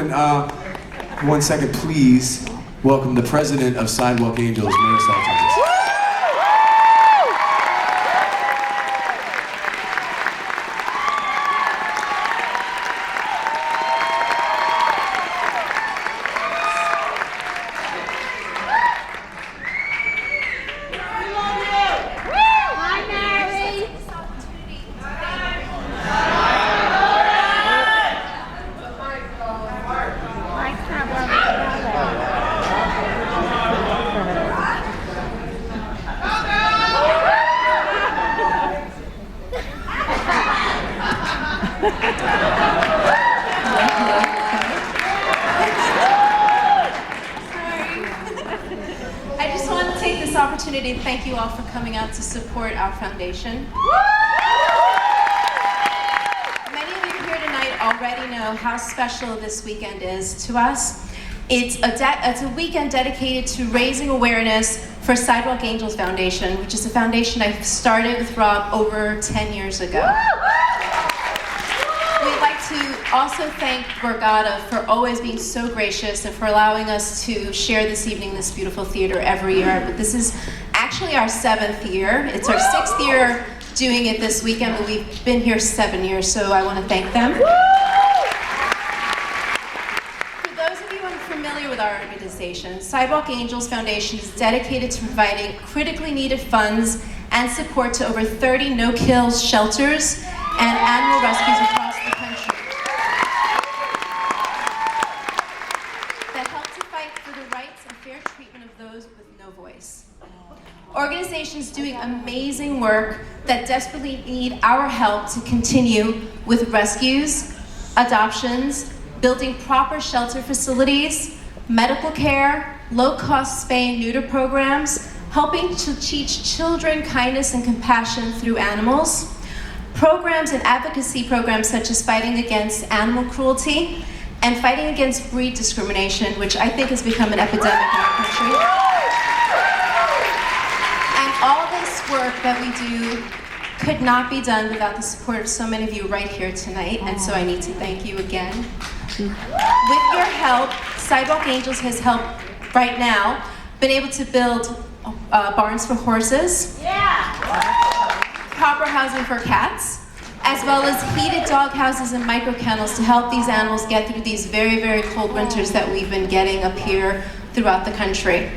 And, 1 second, please welcome the president of Sidewalk Angels, Marisol. I just want to take this opportunity to thank you all for coming out to support our foundation. Many of you here tonight already know how special this weekend is to us. It's a weekend dedicated to raising awareness for Sidewalk Angels Foundation, which is a foundation I started with Rob over 10 years ago. We'd like to also thank Borgata for always being so gracious and for allowing us to share this evening this beautiful theater every year. But this is actually our 7th year. It's our 6th year doing it this weekend, but we've been here 7 years, so I want to thank them. For those of you unfamiliar with our organization, Sidewalk Angels Foundation is dedicated to providing critically needed funds and support to over 30 no-kill shelters and animal rescues across the country that help to fight for the rights and fair treatment of those with no voice. Organizations doing amazing work that desperately need our help to continue with rescues, adoptions, building proper shelter facilities, medical care, low-cost spay and neuter programs, helping to teach children kindness and compassion through animals, programs and advocacy programs such as fighting against animal cruelty and fighting against breed discrimination, which I think has become an epidemic in our country. And all this work that we do could not be done without the support of so many of you right here tonight, and so I need to thank you again. With your help, Sidewalk Angels has helped, right now, been able to build barns for horses, proper housing for cats, as well as heated dog houses and micro kennels to help these animals get through these very, very cold winters that we've been getting up here throughout the country.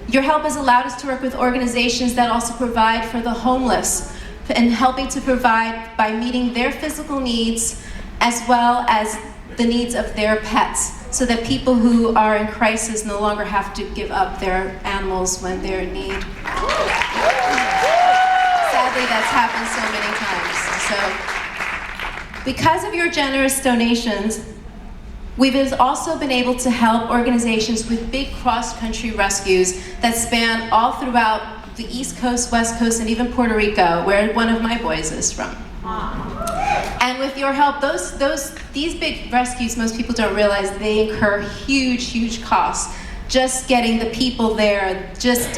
Your help has allowed us to work with organizations that also provide for the homeless and helping to provide by meeting their physical needs as well as the needs of their pets, so that people who are in crisis no longer have to give up their animals when they're in need. Sadly, that's happened so many times. So, because of your generous donations, we've also been able to help organizations with big cross-country rescues that span all throughout the East Coast, West Coast, and even Puerto Rico, where one of my boys is from. And with your help, these big rescues, most people don't realize they incur huge, huge costs. Just getting the people there, just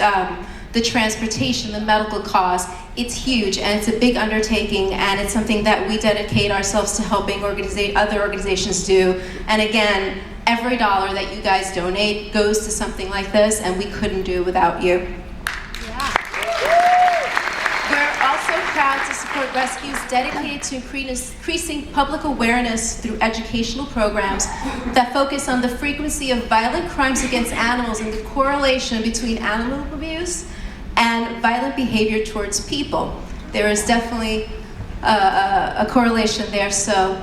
the transportation, the medical costs, it's huge, and it's a big undertaking, and it's something that we dedicate ourselves to helping other organizations do. And again, every dollar that you guys donate goes to something like this, and we couldn't do it without you. We're also proud to support rescues dedicated to increasing public awareness through educational programs that focus on the frequency of violent crimes against animals and the correlation between animal abuse and violent behavior towards people. There is definitely a correlation there. So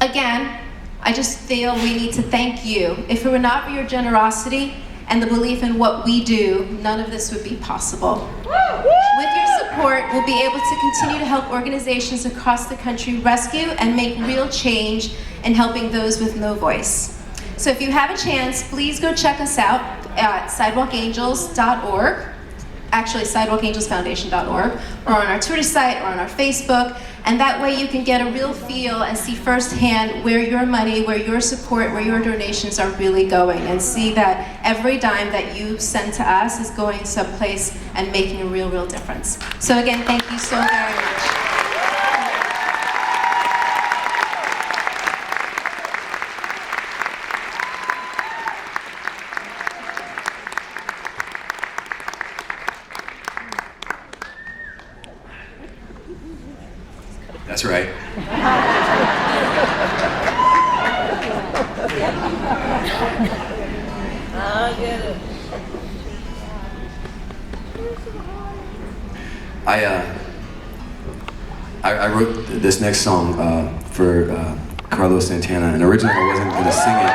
again, I just feel we need to thank you. If it were not for your generosity and the belief in what we do, none of this would be possible. With your support, we'll be able to continue to help organizations across the country rescue and make real change in helping those with no voice. So if you have a chance, please go check us out at sidewalkangels.org, actually sidewalkangelsfoundation.org, or on our Twitter site or on our Facebook, and that way you can get a real feel and see firsthand where your money, where your support, where your donations are really going, and see that every dime that you send to us is going someplace and making a real, real difference. So again, thank you so very much. That's right. I wrote this next song for Carlos Santana, and originally I wasn't going to sing it.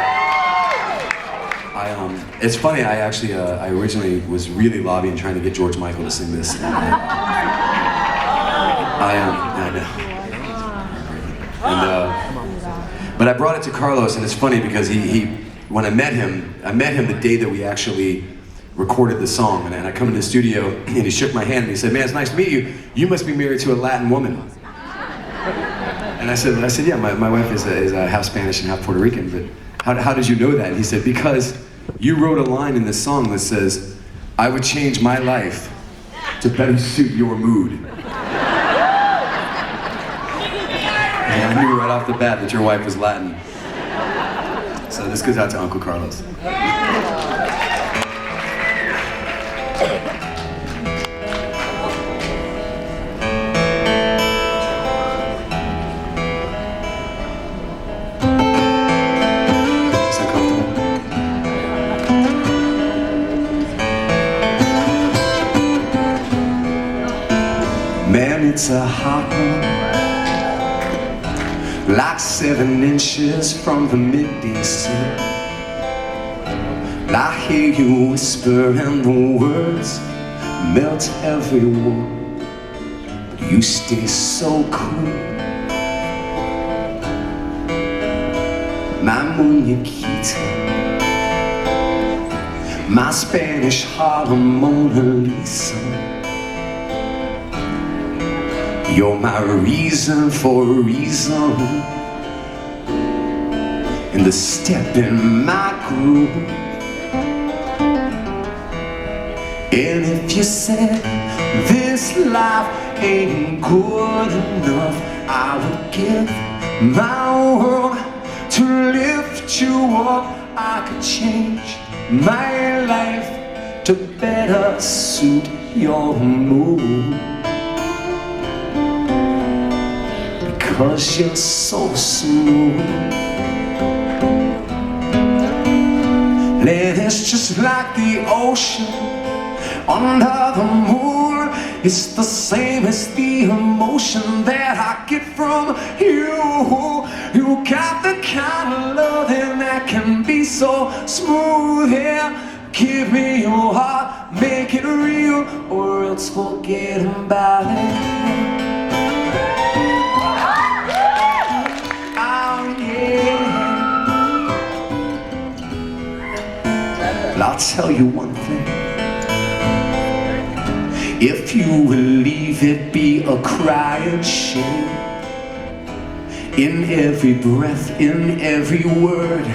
It's funny, I originally was really lobbying trying to get George Michael to sing this. And, I know. And, but I brought it to Carlos, and it's funny because when I met him the day that we actually recorded the song, and I come into the studio, and he shook my hand and he said, "Man, it's nice to meet you. You must be married to a Latin woman." And I said, "Yeah, my wife is half Spanish and half Puerto Rican, but how did you know that?" And he said, "Because you wrote a line in this song that says, 'I would change my life to better suit your mood.'" And I knew right off the bat that your wife was Latin. So this goes out to Uncle Carlos. Man, it's a hot one, like 7 inches from the midday sun. I hear you whisper and the words melt everyone, but you stay so cool. My muñequita, my Spanish Harlem Mona Lisa. You're my reason for a reason, and the step in my groove. And if you said this life ain't good enough, I would give my world to lift you up. I could change my life to better suit your mood. Because you're so smooth, and it's just like the ocean under the moon. It's the same as the emotion that I get from you. You got the kind of loving that can be so smooth. Yeah, give me your heart, make it real, or else forget about it. I'll tell you one thing. If you will leave it be a crying shame, in every breath, in every word,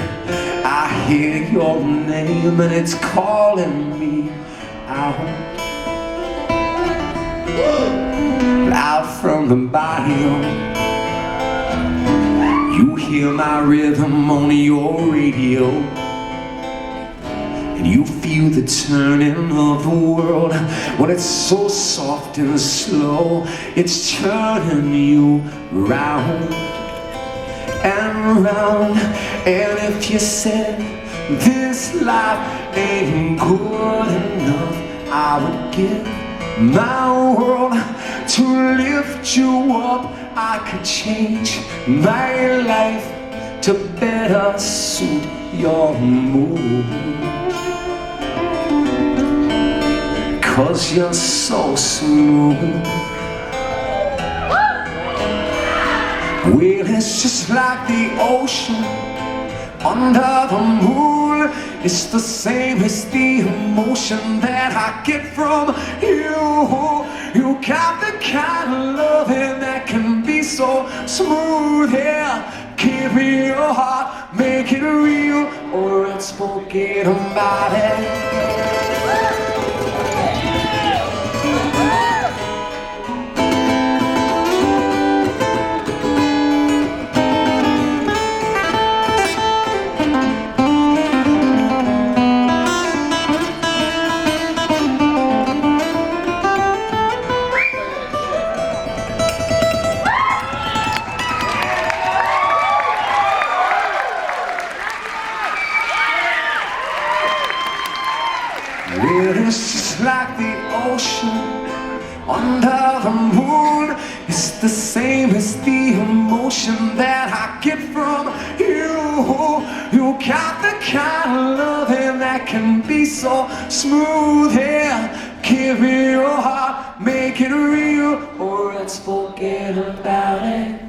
I hear your name and it's calling me out. Out from the barrio, you hear my rhythm on your radio. And you feel the turning of the world when it's so soft and slow. It's turning you round and round. And if you said this life ain't good enough, I would give my world to lift you up. I could change my life to better suit your mood. 'Cause you're so smooth. Well, it's just like the ocean under the moon. It's the same as the emotion that I get from you. You got the kind of loving that can be so smooth. Yeah, give me your heart, make it real, or else forget about it. the same as the emotion that I get from you. You got the kind of loving that can be so smooth. Yeah, give me your heart, make it real, or let's forget about it.